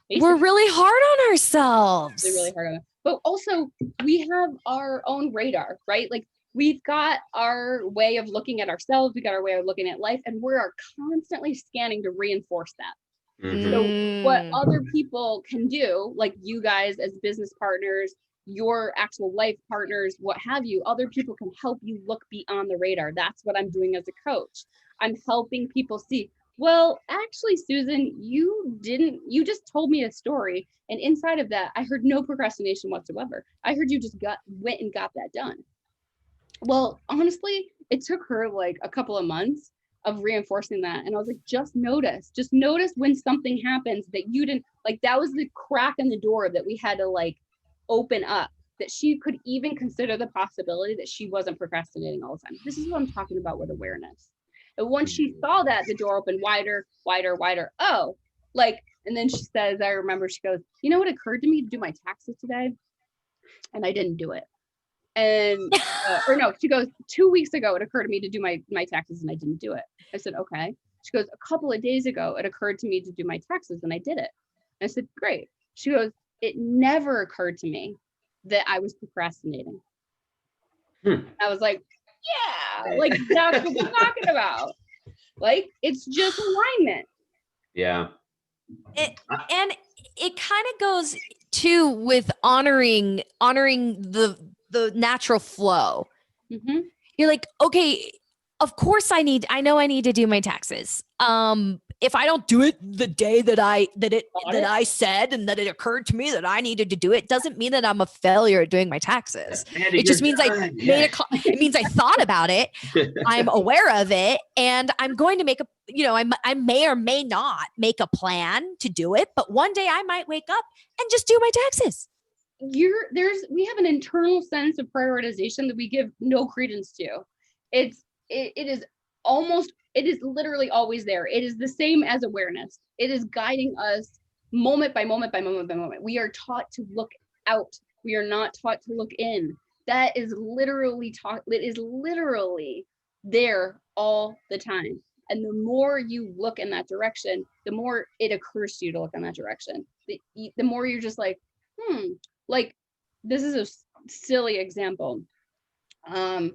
Basically. We're really hard on ourselves. Really hard on it. But also, we have our own radar, right? Like, we've got our way of looking at ourselves, we got our way of looking at life, and we are constantly scanning to reinforce that. So what other people can do, like you guys as business partners, your actual life partners, what have you, other people can help you look beyond the radar. That's what I'm doing as a coach. I'm helping people see, well, actually, Susan, you just told me a story. And inside of that, I heard no procrastination whatsoever. I heard you just went and got that done. Well, honestly, it took her like a couple of months of reinforcing that. And I was like, just notice when something happens that you didn't like. That was the crack in the door that we had to like open up, that she could even consider the possibility that she wasn't procrastinating all the time. This is what I'm talking about with awareness. And once she saw that, the door opened wider. Oh, like, and then she says, I remember, she goes, you know what occurred to me to do my taxes today? And I didn't do it. And or no, she goes, 2 weeks ago it occurred to me to do my taxes and I didn't do it. I said, okay. She goes, a couple of days ago it occurred to me to do my taxes and I did it. I said, great. She goes, it never occurred to me that I was procrastinating. I was like, yeah, like that's what we're talking about. Like, it's just alignment. Yeah. And it kind of goes too with honoring the natural flow. You're like, okay, of course I know I need to do my taxes. If I don't do it the day that I said and that it occurred to me that I needed to do it, doesn't mean that I'm a failure at doing my taxes. It just means it means I thought about it. I'm aware of it, and I'm going to make I may or may not make a plan to do it, but one day I might wake up and just do my taxes. We have an internal sense of prioritization that we give no credence to. It is literally always there. It is the same as awareness. It is guiding us moment by moment by moment by moment. We are taught to look out. We are not taught to look in. That is literally it is literally there all the time. And the more you look in that direction, the more it occurs to you to look in that direction. The more you're just like, like, this is a silly example. I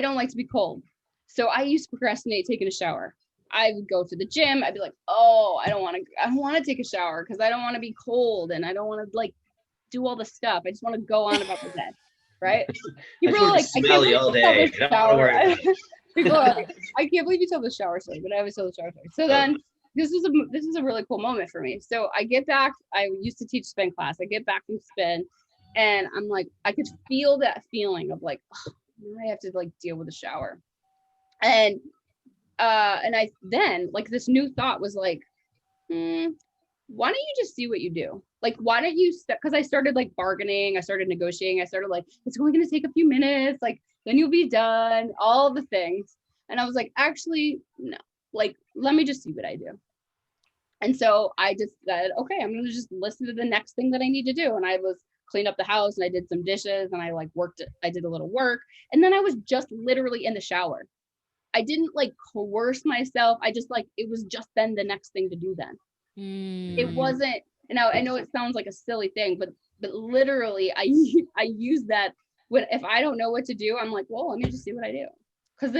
don't like to be cold. So I used to procrastinate taking a shower. I would go to the gym. I'd be like, oh, I don't want to take a shower because I don't want to be cold and I don't want to like do all the stuff. I just want to go on about the day. right? I People just are want like, to I can't smell believe you all you tell day. the I don't want to shower. worry about it. People are like, I can't believe you tell the shower story, but I always tell the shower story. So then this is a really cool moment for me. So I get back, I used to teach spin class. I get back from spin and I'm like, I could feel that feeling of like, oh, now I have to like deal with the shower. And I then like this new thought was like, why don't you just see what you do? Like, why don't you step? Because I started like bargaining, I started negotiating, I started like, it's only going to take a few minutes, like, then you'll be done, all the things. And I was like, actually, no, like, let me just see what I do. And so I just said, okay, I'm going to just listen to the next thing that I need to do. And I was cleaned up the house and I did some dishes and I like I did a little work. And then I was just literally in the shower. I didn't like coerce myself. I just like, it was just then the next thing to do then. It wasn't, and I know it sounds like a silly thing, but literally I use that when, if I don't know what to do, I'm like, well, let me just see what I do. Because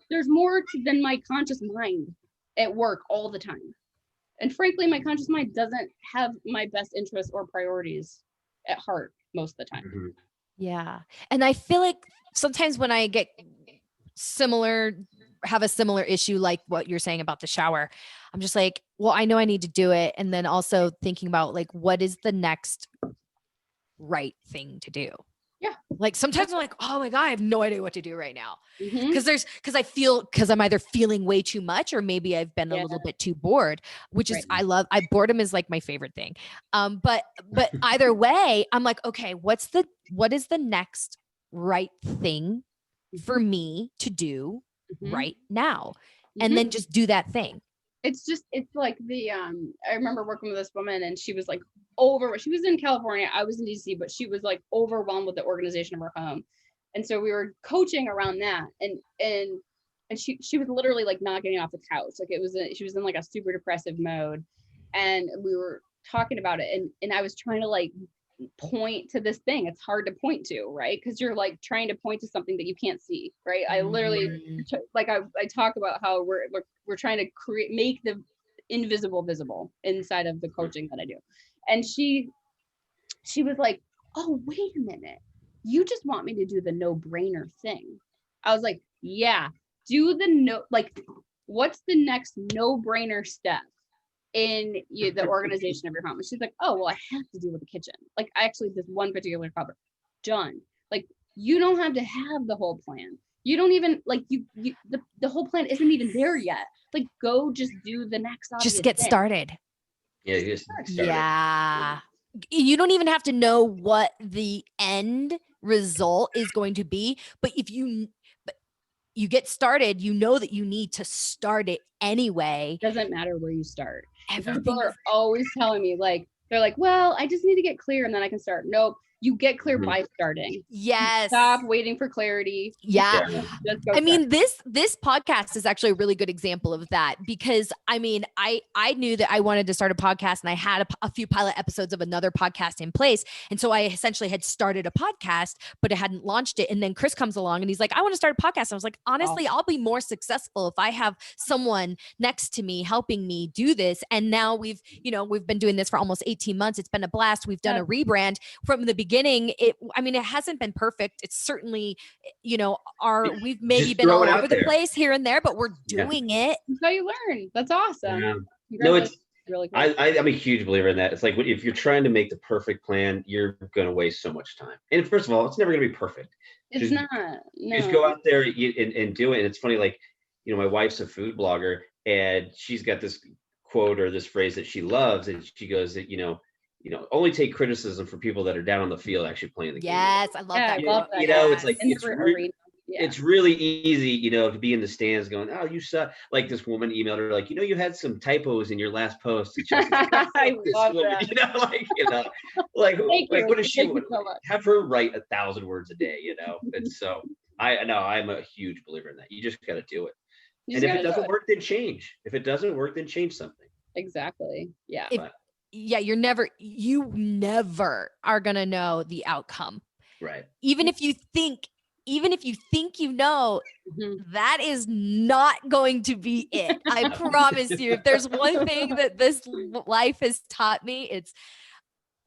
there's more than my conscious mind at work all the time. And frankly, my conscious mind doesn't have my best interests or priorities at heart most of the time. Yeah. And I feel like sometimes when I have a similar issue like what you're saying about the shower, I'm just like, well, I know I need to do it. And then also thinking about like, what is the next right thing to do? Yeah. Like sometimes I'm like, oh my God, I have no idea what to do right now. Mhm. Because I'm either feeling way too much or maybe I've been a little bit too bored, which is, boredom is like my favorite thing. But either way, I'm like, okay, what is the next right thing for me to do right now? And then just do that thing. It's like I remember working with this woman and she was like she was in California, I was in DC, but she was like overwhelmed with the organization of her home. And so we were coaching around that and she was literally like not getting off the couch. Like she was in like a super depressive mode. And we were talking about it and I was trying to like point to this thing. It's hard to point to, right? Because you're like trying to point to something that you can't see, right? I literally like I talk about how we're trying to make the invisible visible inside of the coaching that I do. And she was like, oh, wait a minute, you just want me to do the no-brainer thing. I was like, yeah, do what's the next no-brainer step in the organization of your home? And she's like, oh, well, I have to deal with the kitchen. Like actually this one particular cupboard, done. Like you don't have to have the whole plan. You don't even like the whole plan isn't even there yet. Like go just do the next obvious just get thing. started. Yeah, just started. Yeah. You don't even have to know what the end result is going to be, but if you get started, you know that you need to start it anyway. Doesn't matter where you start. Everything People are always telling me like, they're like, well, I just need to get clear and then I can start. Nope. You get clear by starting. Yes. Stop waiting for clarity. Yeah. Just go I mean, this podcast is actually a really good example of that because I mean, I knew that I wanted to start a podcast and I had a few pilot episodes of another podcast in place. And so I essentially had started a podcast, but I hadn't launched it. And then Chris comes along and he's like, I want to start a podcast. I was like, honestly, I'll be more successful if I have someone next to me helping me do this. And now we've been doing this for almost 18 months. It's been a blast. We've done a rebrand from the beginning. It hasn't been perfect. It's certainly, we've maybe been all over the place here and there, but we're doing it. That's how you learn. That's awesome. Yeah. No, it's really cool. I'm a huge believer in that. It's like if you're trying to make the perfect plan, you're going to waste so much time. And first of all, it's never going to be perfect. It's not. No. Just go out there and do it. And it's funny, like, my wife's a food blogger and she's got this quote or this phrase that she loves. And she goes that, only take criticism for people that are down on the field actually playing the game. Yes, I love that. It's like it's really easy, to be in the stands going, "Oh, you suck." Like this woman emailed her, like, "You had some typos in your last post." I love that. What does she want? Have her write 1,000 words a day, And so I'm a huge believer in that. You just got to do it. And if it doesn't work, then change. If it doesn't work, then change something. Exactly. Yeah. You never are going to know the outcome. Right. Even if you think that is not going to be it. I promise you, if there's one thing that this life has taught me, it's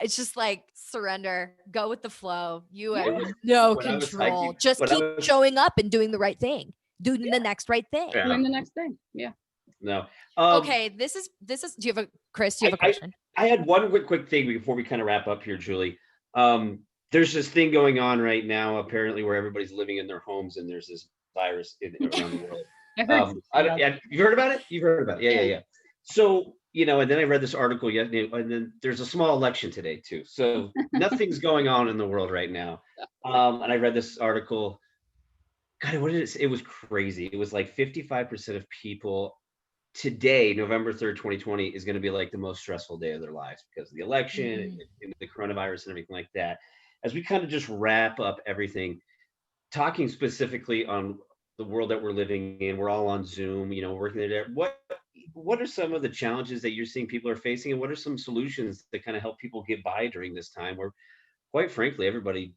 It's just like surrender, go with the flow. You Yeah. have no When I was control. hiking, Just keep showing up and doing the right thing, doing the next right thing. Yeah. Doing the next thing. Yeah. No. Okay, this is. Do you have a Chris? Do you have a question? I had one quick thing before we kind of wrap up here, Julie. There's this thing going on right now, apparently, where everybody's living in their homes and there's this virus around the world. I heard something about that. You've heard about it? You've heard about it? Yeah. Yeah. So, and then I read this article yesterday, and then there's a small election today too. So nothing's going on in the world right now. And I read this article. God, what did it say? It was crazy. It was like 55% of people today, November 3rd, 2020, is going to be like the most stressful day of their lives because of the election and the coronavirus and everything like that. As we kind of just wrap up everything, talking specifically on the world that we're living in, we're all on Zoom, working there. What are some of the challenges that you're seeing people are facing, and what are some solutions that kind of help people get by during this time where, quite frankly, everybody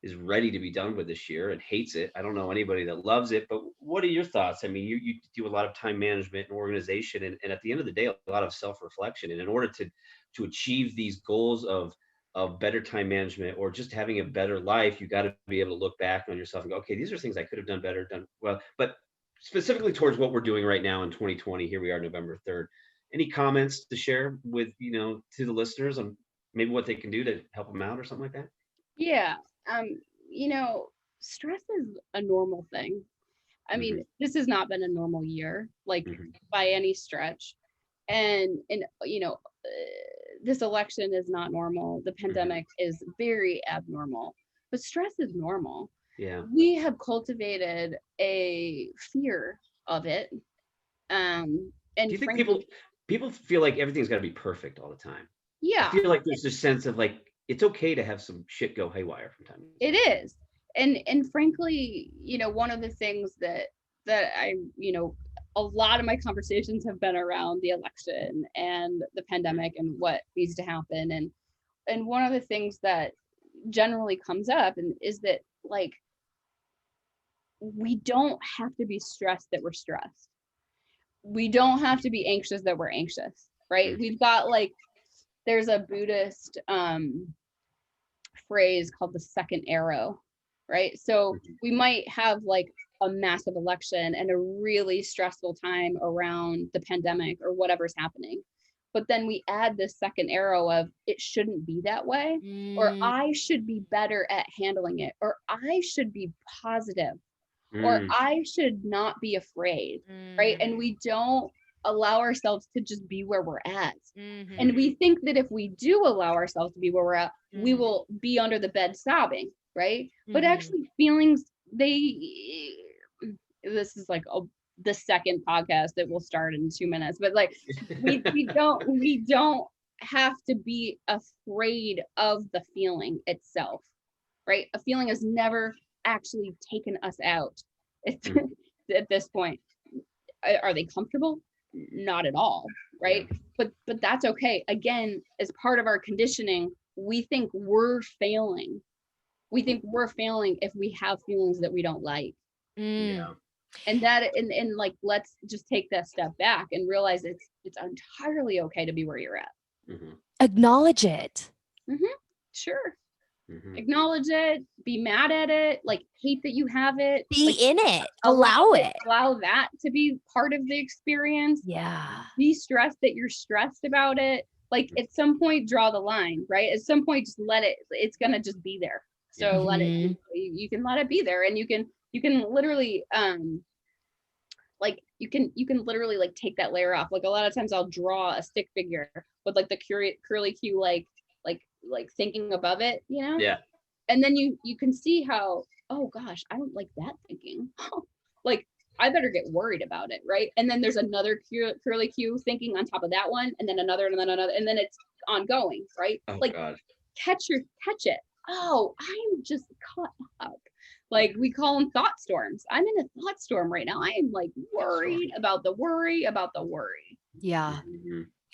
is ready to be done with this year and hates it? I don't know anybody that loves it, but what are your thoughts? I mean, you do a lot of time management and organization, and at the end of the day, a lot of self-reflection. And in order to achieve these goals of better time management or just having a better life, you got to be able to look back on yourself and go, okay, these are things I could have done better, done well. But specifically towards what we're doing right now in 2020, here we are, November 3rd. Any comments to share with, to the listeners on maybe what they can do to help them out or something like that? Yeah. Stress is a normal thing. I mean, this has not been a normal year, like by any stretch. And this election is not normal. The pandemic is very abnormal, but stress is normal. Yeah. We have cultivated a fear of it. And do you think people feel like everything's got to be perfect all the time? Yeah. I feel like there's this sense of like, it's okay to have some shit go haywire from time to time. It is. And frankly, one of the things that I, a lot of my conversations have been around the election and the pandemic and what needs to happen. And one of the things that generally comes up is that, like, we don't have to be stressed that we're stressed. We don't have to be anxious that we're anxious, right? We've got, like, there's a Buddhist phrase called the second arrow, right? So we might have like a massive election and a really stressful time around the pandemic or whatever's happening, but then we add this second arrow of it shouldn't be that way, or I should be better at handling it, or I should be positive, or I should not be afraid, right? And we don't allow ourselves to just be where we're at. And we think that if we do allow ourselves to be where we're at, we will be under the bed sobbing, right? But actually feelings, this is like the second podcast that will start in 2 minutes, but like we don't have to be afraid of the feeling itself, right? A feeling has never actually taken us out at this point. Are they comfortable? Not at all, right? But that's okay. Again, as part of our conditioning, we think we're failing. We think we're failing if we have feelings that we don't like. Yeah. And like, let's just take that step back and realize it's entirely okay to be where you're at. Acknowledge it. Sure. Acknowledge it, be mad at it, like hate that you have it, be like, in it, allow that to be part of the experience. Yeah. Be stressed that you're stressed about it. Like at some point, draw the line, right? At some point, just let it, it's gonna just be there. So let it, you can let it be there, and you can literally like you can literally like take that layer off. Like a lot of times I'll draw a stick figure with like the curly Q like thinking above it, Yeah. And then you can see how, oh gosh, I don't like that thinking. Like I better get worried about it, right? And then there's another curly Q thinking on top of that one, and then another, and then another, and then it's ongoing, right? Oh, like God. catch it. Oh, I'm just caught up. Like we call them thought storms. I'm in a thought storm right now. I am like worried about the worry about the worry. Yeah.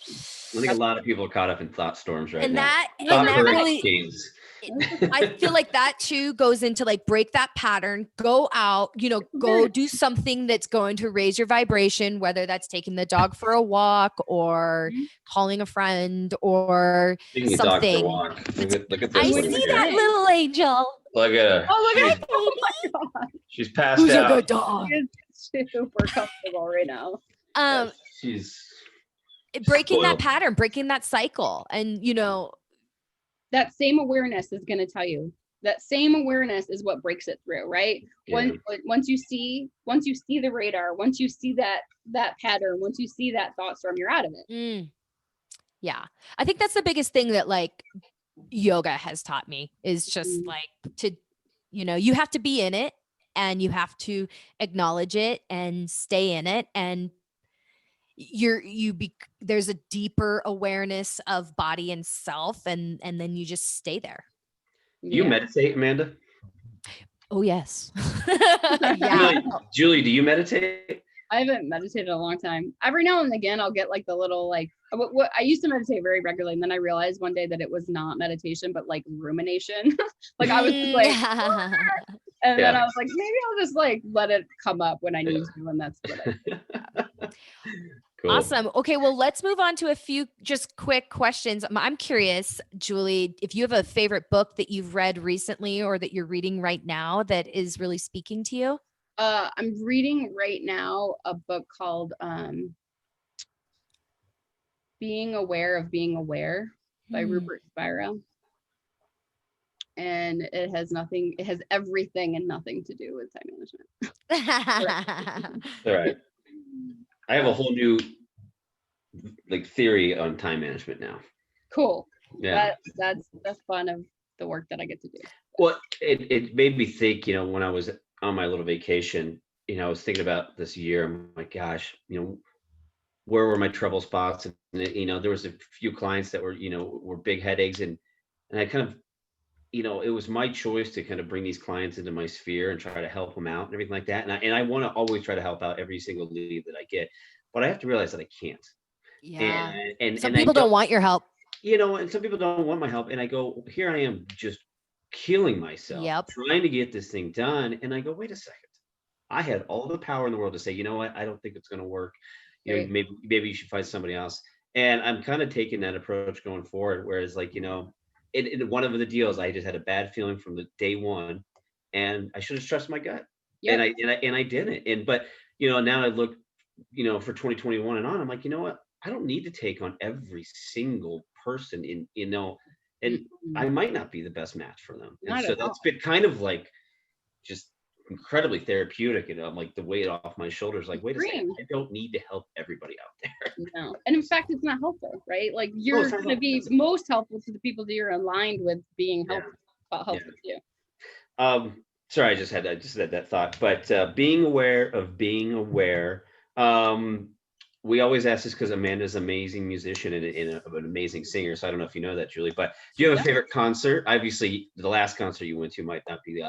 I think a lot of people are caught up in thought storms right and now. That really, I feel like that too goes into like break that pattern, go out, go do something that's going to raise your vibration, whether that's taking the dog for a walk or calling a friend or Taking a dog for a something. walk. Look at I this one see here. that little angel. Look at her. Oh, look She's, at oh my god. she's passed Who's a out. good dog? It's super comfortable right now. She's Breaking that spoiled. pattern, breaking that cycle. And that same awareness is going to tell you. That same awareness is what breaks it through, right? Yeah. Once you see the radar, once you see that pattern, once you see that thought storm, you're out of it. Yeah. I think that's the biggest thing that like yoga has taught me is just like to, you have to be in it and you have to acknowledge it and stay in it. And there's a deeper awareness of body and self. And then you just stay there. Do you meditate, Amanda? Oh, yes. Yeah. Julie, do you meditate? I haven't meditated in a long time. Every now and again, I'll get like the little like what I used to meditate very regularly, and then I realized one day that it was not meditation, but like rumination. Like I was just like, and then I was like, maybe I'll just like let it come up when I need to, and that's what I do. Cool. Awesome. Okay, well, let's move on to a few just quick questions. I'm curious, Julie, if you have a favorite book that you've read recently or that you're reading right now that is really speaking to you. I'm reading right now a book called Being Aware of Being Aware by Rupert Spira. And it has everything and nothing to do with time management. All right. I have a whole new like theory on time management now. Cool. Yeah. That's fun of the work that I get to do. Well, it made me think, when I was on my little vacation, I was thinking about this year. I'm like, gosh, where were my trouble spots? And, there was a few clients that were big headaches and I kind of, it was my choice to kind of bring these clients into my sphere and try to help them out and everything like that. And I want to always try to help out every single lead that I get, but I have to realize that I can't. Yeah. And some people don't want your help. And some people don't want my help. And I go, here I am just killing myself, trying to get this thing done. And I go, wait a second. I had all the power in the world to say, you know what? I don't think it's going to work. Right. Maybe you should find somebody else. And I'm kind of taking that approach going forward. Whereas like, in one of the deals, I just had a bad feeling from the day one, and I should have trusted my gut. Yep. And I didn't. But now I look, for 2021 and on, I'm like, you know what? I don't need to take on every single person and I might not be the best match for them. And so that's been kind of like just incredibly therapeutic, and I'm like the weight off my shoulders. Like, wait a second, I don't need to help everybody out there. No, and in fact, it's not helpful, right? Like you're going to be most helpful to the people that you're aligned with being helpful to you. Sorry, I just had that thought. But being aware of being aware. We always ask this because Amanda's an amazing musician and an amazing singer. So I don't know if you know that, Julie, but do you have a favorite concert? Obviously, the last concert you went to might not be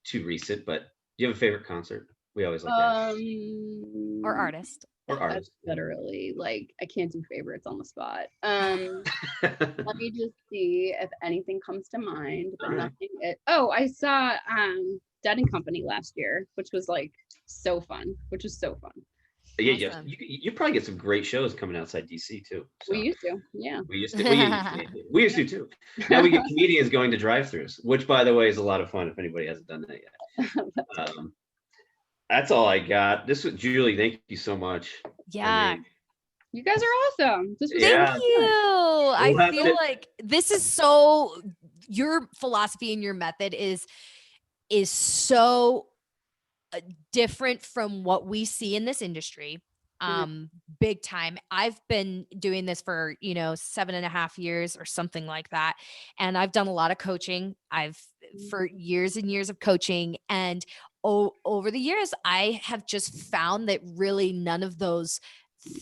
too recent, but do you have a favorite concert? We always like that. Or artist. That's literally like, I can't do favorites on the spot. Let me just see if anything comes to mind, but nothing. I saw Dead and Company last year, which was like so fun. Yeah, awesome. You probably get some great shows coming outside DC too. So. We used to, yeah. We used to too. Now we get comedians going to drive-thrus, which, by the way, is a lot of fun if anybody hasn't done that yet. That's all I got. Julie, thank you so much. Yeah. You guys are awesome. Thank you. I feel like this is so, your philosophy and your method is so different from what we see in this industry. Big time. I've been doing this for 7.5 years or something like that, and I've done a lot of coaching. For years and years of coaching, and over the years I have just found that really none of those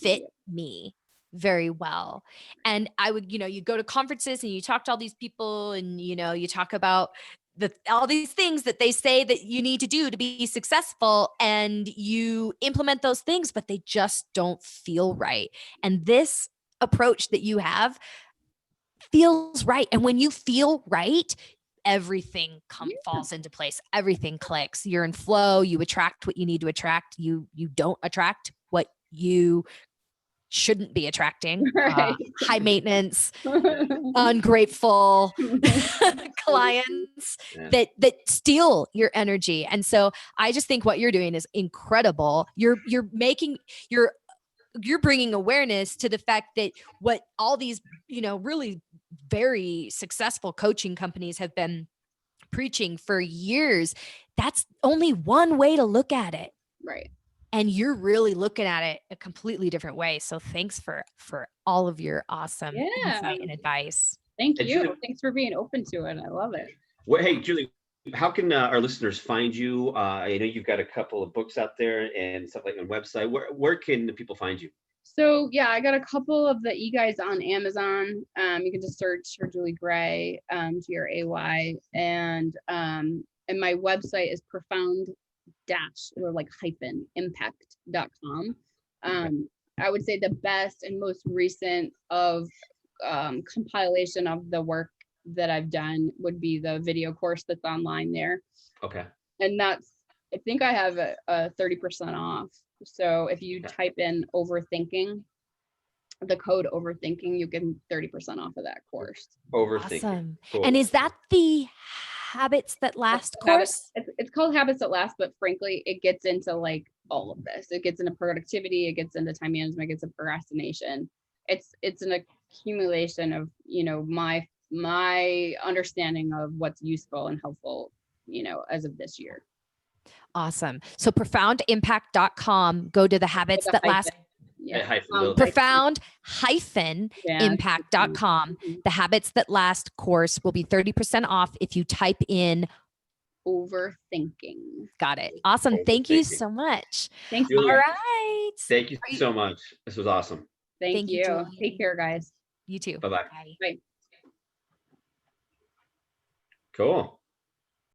fit me very well. And I would, you go to conferences and you talk to all these people, and you talk about all these things that they say that you need to do to be successful, and you implement those things, but they just don't feel right. And this approach that you have feels right. And when you feel right, everything falls into place. Everything clicks. You're in flow. You attract what you need to attract. You don't attract what you shouldn't be attracting. Right. High maintenance, ungrateful clients that steal your energy. And so I just think what you're doing is incredible. You're bringing awareness to the fact that what all these, really very successful coaching companies have been preaching for years, that's only one way to look at it. Right. And you're really looking at it a completely different way. So thanks for all of your awesome insight and advice. Thank And you. Julie, Thanks for being open to it. I love it. well, hey, Julie, how can our listeners find you? I know you've got a couple of books out there and stuff like on website. Where can the people find you? So yeah, I got a couple of the e-guides on Amazon. You can just search for Julie Gray, Gray, and my website is impact.com. I would say the best and most recent of compilation of the work that I've done would be the video course that's online there. Okay. And I think I have a 30% off. So if you type in overthinking, the code overthinking, you get 30% off of that course. Overthinking. Awesome. Cool. And is that the Habits That Last course? It's called Habits That Last, but frankly, it gets into like all of this. It gets into productivity, it gets into time management, it gets into procrastination. It's an accumulation of, my understanding of what's useful and helpful, as of this year. Awesome. So profoundimpact.com, go to the Habits That Last. Profound-impact.com. The Habits That Last course will be 30% off if you type in overthinking. Got it. Awesome. Thank you so much. Thank you. All right. Thank you so much. This was awesome. Thank you. Julie. Take care, guys. You too. Bye-bye. Bye. Bye. Cool.